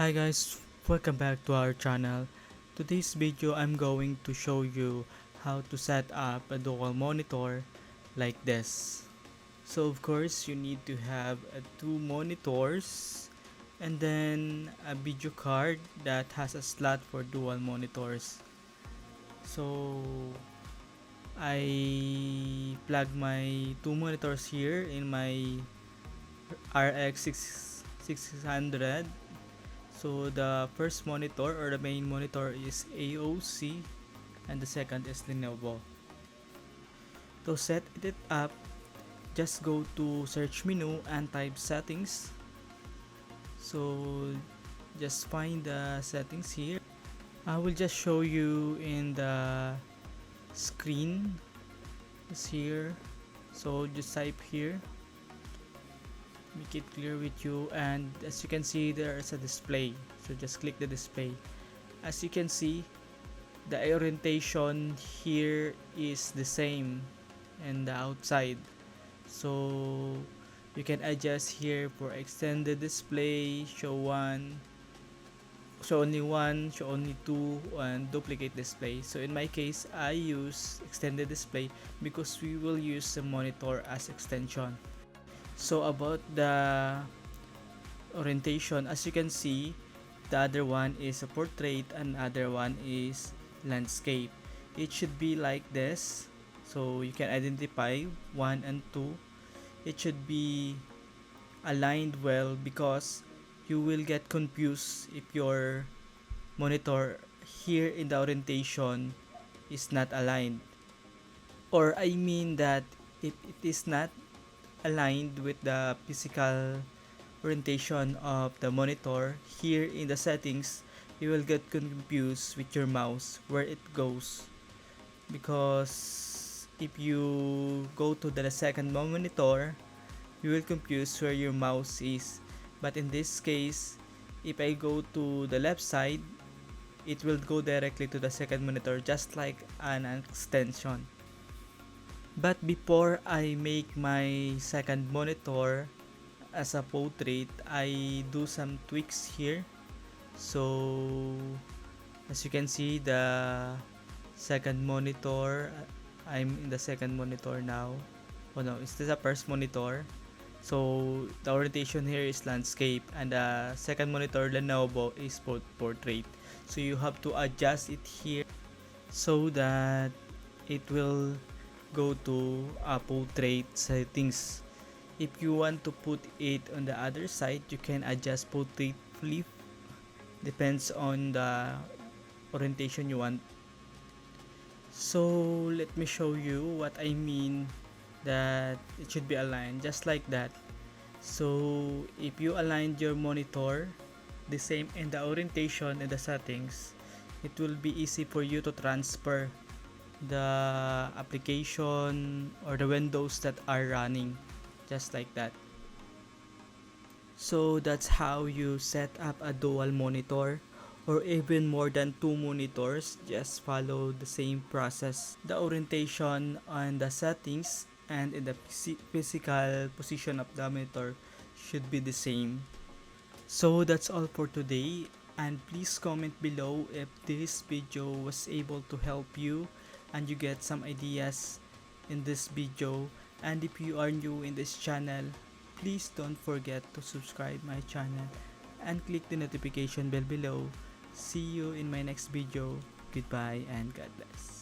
Hi guys, welcome back to our channel. Today's video I'm going to show you how to set up a dual monitor like this. So of course you need to have two monitors and then a video card that has a slot for dual monitors. So I plug my two monitors here in my RX 600. So the first monitor or the main monitor is AOC and the second is Lenovo. To set it up, just go to search menu and type settings. So just find the settings here. I will just show you in the screen. It's here. So just type here. Make it clear with you, and as you can see there is a display. So just click the display. As you can see, the orientation here is the same and the outside, so you can adjust here for extended display, show only one, show only two, and duplicate display. So in my case I use extended display because we will use the monitor as extension. So about the orientation, as you can see, the other one is a portrait and other one is landscape. It should be like this, so you can identify 1 and 2. It should be aligned well because you will get confused if your monitor here in the orientation is not aligned, or I mean that if it is not aligned with the physical orientation of the monitor here in the settings, you will get confused with your mouse where it goes, because if you go to the second monitor you will confuse where your mouse is. But in this case, if I go to the left side, it will go directly to the second monitor just like an extension. But before I make my second monitor as a portrait, I do some tweaks here. So as you can see, the second monitor, I'm in the second monitor now. Oh no, is this a first monitor? So the orientation here is landscape, and the second monitor Lenovo is portrait. So you have to adjust it here so that it will go to portrait settings. If you want to put it on the other side, you can adjust portrait flip. Depends on the orientation you want. So let me show you what I mean that it should be aligned just like that. So if you aligned your monitor the same in the orientation and the settings, it will be easy for you to transfer the application or the windows that are running just like that. So that's how you set up a dual monitor or even more than two monitors. Just follow the same process. The orientation on the settings and in the physical position of the monitor should be the same. So that's all for today, and please comment below if this video was able to help you and you get some ideas in this video. And if you are new in this channel, please don't forget to subscribe my channel and click the notification bell below. See you in my next video. Goodbye and God bless.